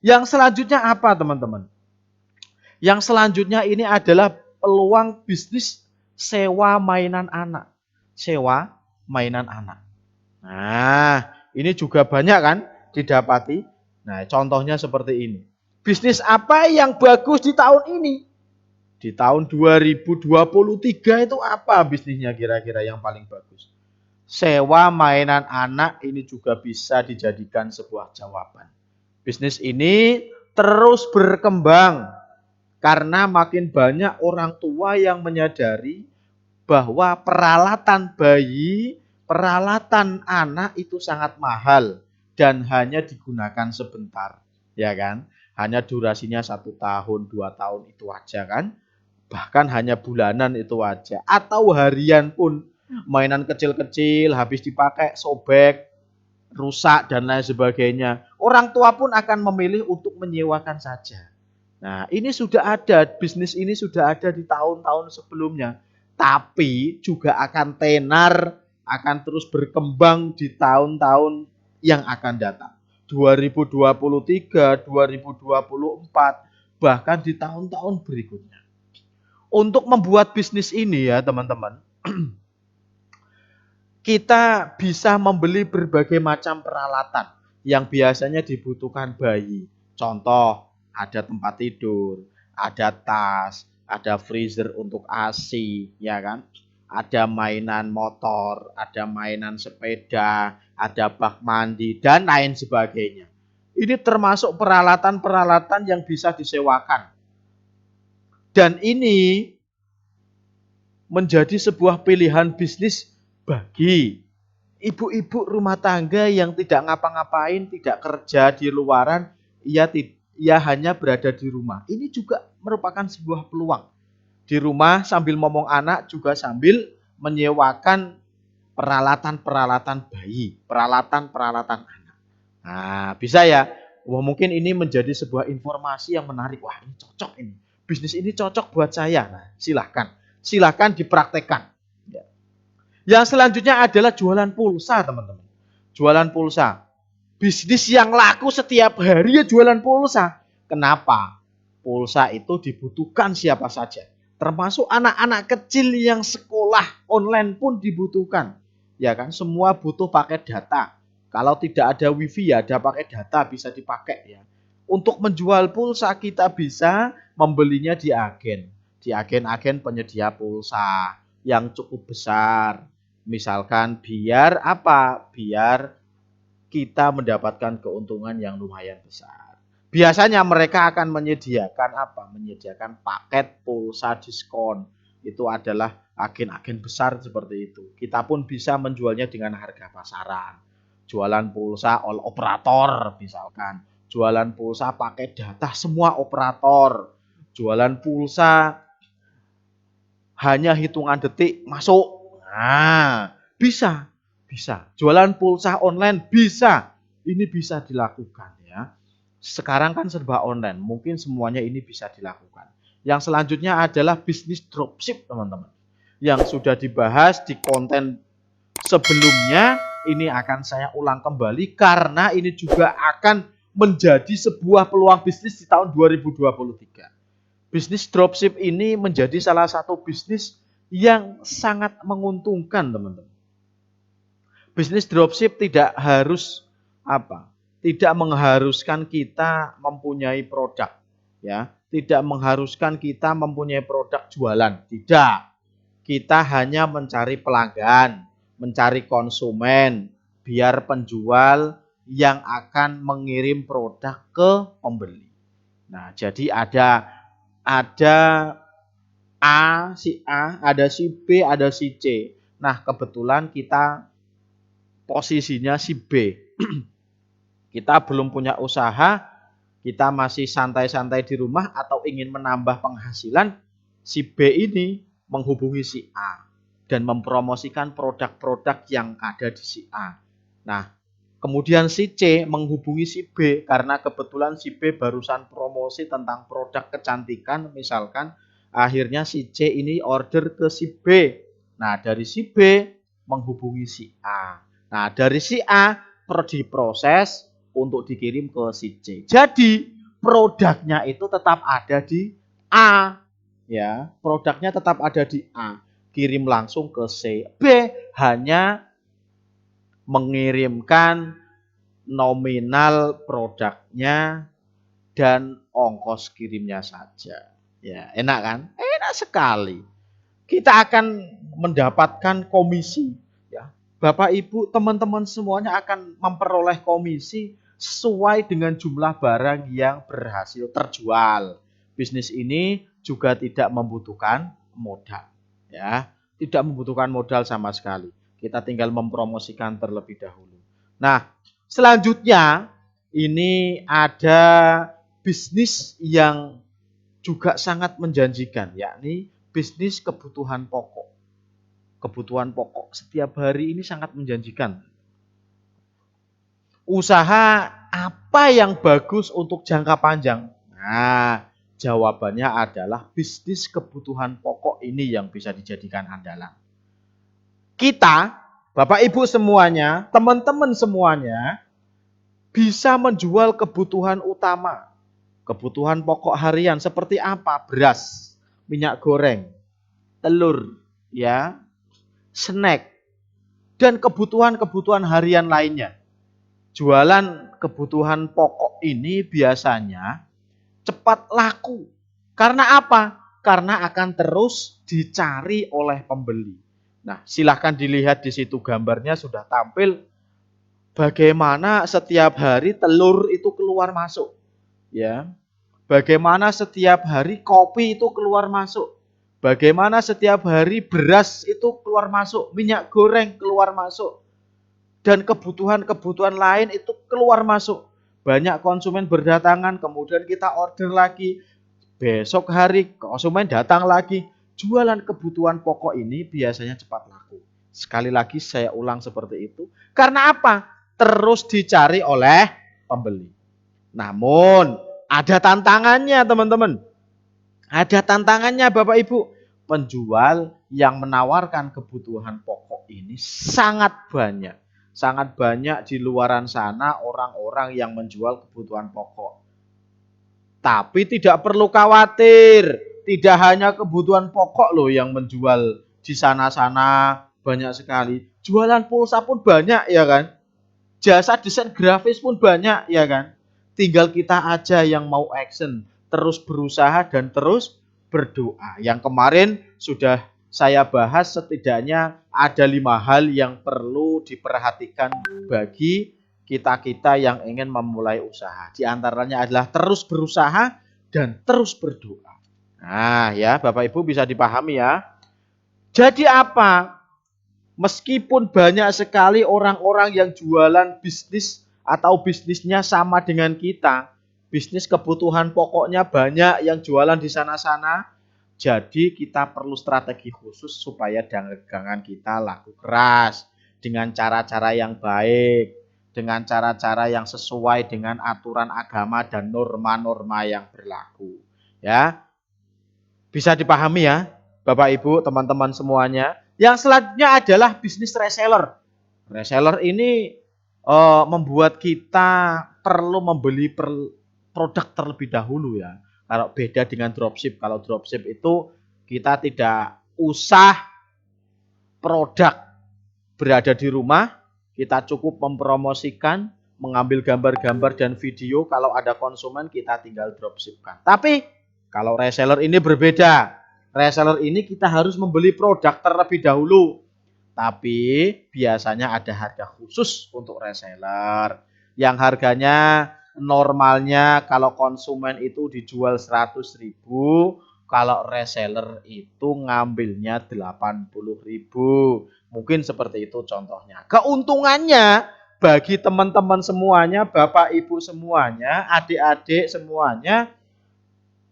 Yang selanjutnya apa teman-teman? Yang selanjutnya ini adalah peluang bisnis sewa mainan anak. Sewa mainan anak. Nah, ini juga banyak kan didapati. Nah, contohnya seperti ini. Bisnis apa yang bagus di tahun ini? Di tahun 2023 itu apa bisnisnya kira-kira yang paling bagus? Sewa mainan anak ini juga bisa dijadikan sebuah jawaban. Bisnis ini terus berkembang karena makin banyak orang tua yang menyadari bahwa peralatan bayi, peralatan anak itu sangat mahal dan hanya digunakan sebentar, ya kan? Hanya durasinya 1 tahun, 2 tahun itu aja kan? Bahkan hanya bulanan itu aja. Atau harian pun mainan kecil-kecil habis dipakai sobek, rusak dan lain sebagainya. Orang tua pun akan memilih untuk menyewakan saja. Nah, ini sudah ada, bisnis ini sudah ada di tahun-tahun sebelumnya. Tapi juga akan tenar, akan terus berkembang di tahun-tahun yang akan datang. 2023, 2024, bahkan di tahun-tahun berikutnya. Untuk membuat bisnis ini ya teman-teman, kita bisa membeli berbagai macam peralatan yang biasanya dibutuhkan bayi. Contoh, ada tempat tidur, ada tas, ada freezer untuk ASI, ya kan? Ada mainan motor, ada mainan sepeda, ada bak mandi, dan lain sebagainya. Ini termasuk peralatan-peralatan yang bisa disewakan. Dan ini menjadi sebuah pilihan bisnis bagi ibu-ibu rumah tangga yang tidak ngapa-ngapain, tidak kerja di luaran, ia hanya berada di rumah. Ini juga merupakan sebuah peluang. Di rumah sambil ngomong anak juga sambil menyewakan peralatan-peralatan bayi, peralatan-peralatan anak. Nah, bisa ya. Wah, mungkin ini menjadi sebuah informasi yang menarik. Wah, ini cocok ini. Bisnis ini cocok buat saya. Nah, silahkan. Silahkan dipraktekkan. Yang selanjutnya adalah jualan pulsa, teman-teman. Jualan pulsa. Bisnis yang laku setiap hari ya jualan pulsa. Kenapa? Pulsa itu dibutuhkan siapa saja. Termasuk anak-anak kecil yang sekolah online pun dibutuhkan. Ya kan, semua butuh pakai data. Kalau tidak ada wifi ya ada pakai data bisa dipakai ya. Untuk menjual pulsa kita bisa membelinya di agen. Di agen-agen penyedia pulsa yang cukup besar. Misalkan biar apa? Biar kita mendapatkan keuntungan yang lumayan besar. Biasanya mereka akan menyediakan apa? Menyediakan paket pulsa diskon. Itu adalah agen-agen besar seperti itu. Kita pun bisa menjualnya dengan harga pasaran. Jualan pulsa all operator misalkan. Jualan pulsa pakai data semua operator. Jualan pulsa hanya hitungan detik masuk. Nah, bisa. Bisa. Jualan pulsa online bisa. Ini bisa dilakukan ya. Sekarang kan serba online, mungkin semuanya ini bisa dilakukan. Yang selanjutnya adalah bisnis dropship, teman-teman. Yang sudah dibahas di konten sebelumnya, ini akan saya ulang kembali karena ini juga akan menjadi sebuah peluang bisnis di tahun 2023. Bisnis dropship ini menjadi salah satu bisnis yang sangat menguntungkan, teman-teman. Bisnis dropship tidak harus apa? Tidak mengharuskan kita mempunyai produk, ya. Tidak mengharuskan kita mempunyai produk jualan, tidak. Kita hanya mencari pelanggan, mencari konsumen, biar penjual yang akan mengirim produk ke pembeli. Nah, jadi ada si A, ada si B, ada si C. Nah, kebetulan kita posisinya si B. Kita belum punya usaha, kita masih santai-santai di rumah atau ingin menambah penghasilan, si B ini menghubungi si A dan mempromosikan produk-produk yang ada di si A. Nah, kemudian si C menghubungi si B karena kebetulan si B barusan promosi tentang produk kecantikan misalkan, akhirnya si C ini order ke si B. Nah, dari si B menghubungi si A. Nah, dari si A diproses untuk dikirim ke si C. Jadi, produknya itu tetap ada di A. Ya, produknya tetap ada di A. Kirim langsung ke C. B hanya mengirimkan nominal produknya dan ongkos kirimnya saja. Ya, enak kan? Enak sekali. Kita akan mendapatkan komisi. Ya, Bapak Ibu, teman-teman semuanya akan memperoleh komisi sesuai dengan jumlah barang yang berhasil terjual. Bisnis ini juga tidak membutuhkan modal. Ya, tidak membutuhkan modal sama sekali. Kita tinggal mempromosikan terlebih dahulu. Nah, selanjutnya ini ada bisnis yang juga sangat menjanjikan, yakni bisnis kebutuhan pokok. Kebutuhan pokok setiap hari ini sangat menjanjikan. Usaha apa yang bagus untuk jangka panjang? Nah, jawabannya adalah bisnis kebutuhan pokok ini yang bisa dijadikan andalan. Kita, Bapak Ibu semuanya, teman-teman semuanya, bisa menjual kebutuhan utama. Kebutuhan pokok harian seperti apa? Beras, minyak goreng, telur, ya, snack, dan kebutuhan-kebutuhan harian lainnya. Jualan kebutuhan pokok ini biasanya cepat laku. Karena apa? Karena akan terus dicari oleh pembeli. Nah, silahkan dilihat di situ gambarnya sudah tampil bagaimana setiap hari telur itu keluar masuk. Ya. Bagaimana setiap hari kopi itu keluar masuk. Bagaimana setiap hari beras itu keluar masuk, minyak goreng keluar masuk. Dan kebutuhan-kebutuhan lain itu keluar masuk. Banyak konsumen berdatangan, kemudian kita order lagi. Besok hari konsumen datang lagi. Jualan kebutuhan pokok ini biasanya cepat laku. Sekali lagi saya ulang seperti itu. Karena apa? Terus dicari oleh pembeli. Namun ada tantangannya teman-teman. Ada tantangannya Bapak Ibu. Penjual yang menawarkan kebutuhan pokok ini sangat banyak. Sangat banyak di luaran sana orang-orang yang menjual kebutuhan pokok. Tapi tidak perlu khawatir. Tidak hanya kebutuhan pokok loh yang menjual di sana-sana banyak sekali. Jualan pulsa pun banyak ya kan. Jasa desain grafis pun banyak ya kan. Tinggal kita aja yang mau action. Terus berusaha dan terus berdoa. Yang kemarin sudah saya bahas setidaknya ada 5 hal yang perlu diperhatikan bagi kita-kita yang ingin memulai usaha. Di antaranya adalah terus berusaha dan terus berdoa. Nah ya Bapak Ibu bisa dipahami ya. Jadi apa? Meskipun banyak sekali orang-orang yang jualan bisnis atau bisnisnya sama dengan kita. Bisnis kebutuhan pokoknya banyak yang jualan di sana-sana. Jadi kita perlu strategi khusus supaya dagangan kita laku keras. Dengan cara-cara yang baik. Dengan cara-cara yang sesuai dengan aturan agama dan norma-norma yang berlaku. Ya, bisa dipahami ya Bapak Ibu teman-teman semuanya. Yang selanjutnya adalah bisnis reseller. Reseller ini membuat kita perlu membeli produk terlebih dahulu ya. Kalau beda dengan dropship. Kalau dropship itu kita tidak usah produk berada di rumah, kita cukup mempromosikan, mengambil gambar-gambar dan video. Kalau ada konsumen kita tinggal dropshipkan. Tapi kalau reseller ini berbeda. Reseller ini kita harus membeli produk terlebih dahulu. Tapi biasanya ada harga khusus untuk reseller. Yang harganya normalnya kalau konsumen itu dijual 100.000, kalau reseller itu ngambilnya 80.000. Mungkin seperti itu contohnya. Keuntungannya bagi teman-teman semuanya, Bapak Ibu semuanya, adik-adik semuanya,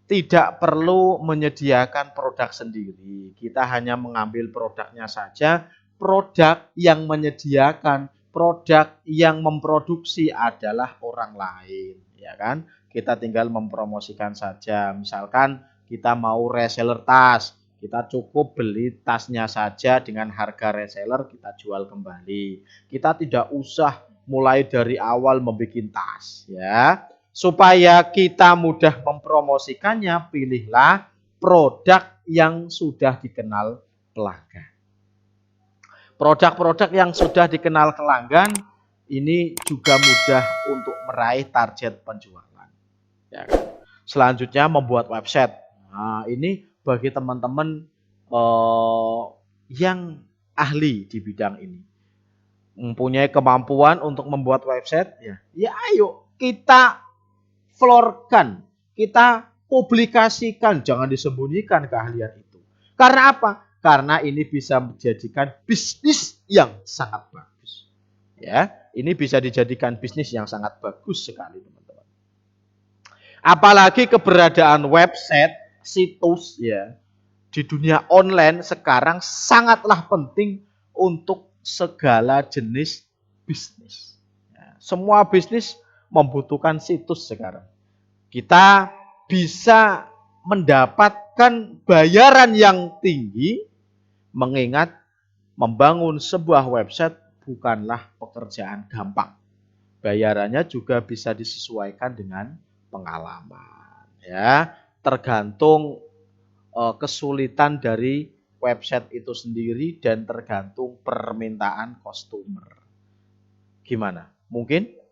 tidak perlu menyediakan produk sendiri. Kita hanya mengambil produknya saja. Produk yang menyediakan, produk yang memproduksi adalah orang lain, ya kan? Kita tinggal mempromosikan saja. Misalkan kita mau reseller tas, kita cukup beli tasnya saja dengan harga reseller, kita jual kembali. Kita tidak usah mulai dari awal membuat tas, ya. Supaya kita mudah mempromosikannya, pilihlah produk yang sudah dikenal pelanggan. Produk-produk yang sudah dikenal pelanggan ini juga mudah untuk meraih target penjualan. Ya kan? Selanjutnya membuat website. Nah, ini bagi teman-teman yang ahli di bidang ini, mempunyai kemampuan untuk membuat website, ya ayo kita florkan, kita publikasikan, jangan disembunyikan keahlian itu. Karena apa? Karena ini bisa menjadikan bisnis yang sangat bagus. Ya, ini bisa dijadikan bisnis yang sangat bagus sekali, teman-teman. Apalagi keberadaan website, situs ya di dunia online sekarang sangatlah penting untuk segala jenis bisnis. Ya, semua bisnis membutuhkan situs sekarang. Kita bisa mendapatkan bayaran yang tinggi, mengingat membangun sebuah website bukanlah pekerjaan gampang. Bayarannya juga bisa disesuaikan dengan pengalaman. Ya, tergantung kesulitan dari website itu sendiri dan tergantung permintaan customer. Gimana? Mungkin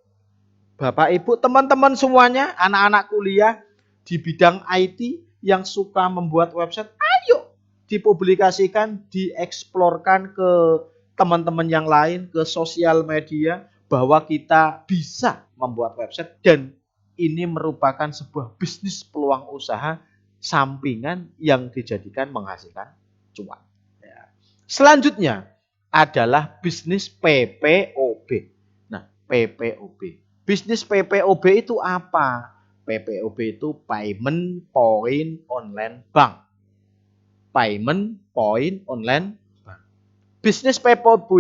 Bapak, Ibu, teman-teman semuanya, anak-anak kuliah di bidang IT yang suka membuat website, ayo dipublikasikan, dieksplorkan ke teman-teman yang lain, ke sosial media, bahwa kita bisa membuat website dan ini merupakan sebuah bisnis peluang usaha sampingan yang dijadikan menghasilkan cuan. Selanjutnya adalah bisnis PPOB. Nah, PPOB. Bisnis PPOB itu apa? PPOB itu Payment Point Online Bank. Payment Point Online Bank. Bisnis PPOB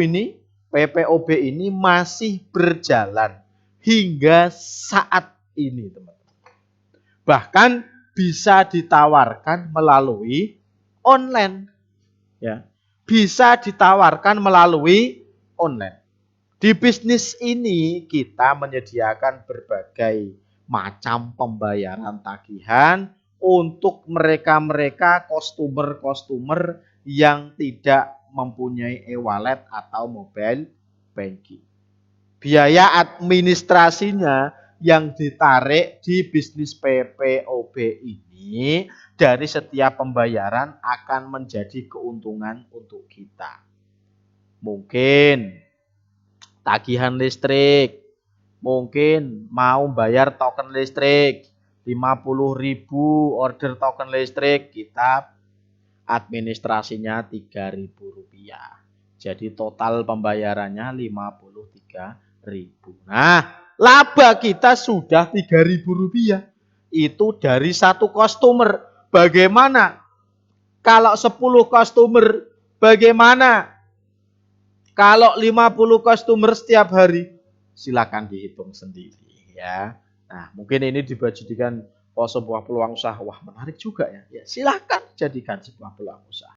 ini masih berjalan hingga saat ini, teman-teman. Bahkan bisa ditawarkan melalui online. Ya, bisa ditawarkan melalui online. Di bisnis ini kita menyediakan berbagai macam pembayaran tagihan untuk mereka-mereka customer yang tidak mempunyai e-wallet atau mobile banking. Biaya administrasinya yang ditarik di bisnis PPOB ini dari setiap pembayaran akan menjadi keuntungan untuk kita. Mungkin tagihan listrik, mungkin mau bayar token listrik 50.000 order token listrik, kita administrasinya Rp3.000. Jadi total pembayarannya Rp53.000. Nah, laba kita sudah Rp3.000. Itu dari satu customer. Bagaimana kalau 10 customer? Bagaimana kalau 50 customer setiap hari? Silakan dihitung sendiri ya. Nah, mungkin ini dijadikan sebuah peluang usaha. Wah, menarik juga ya. Ya, silakan jadikan sebuah peluang usaha.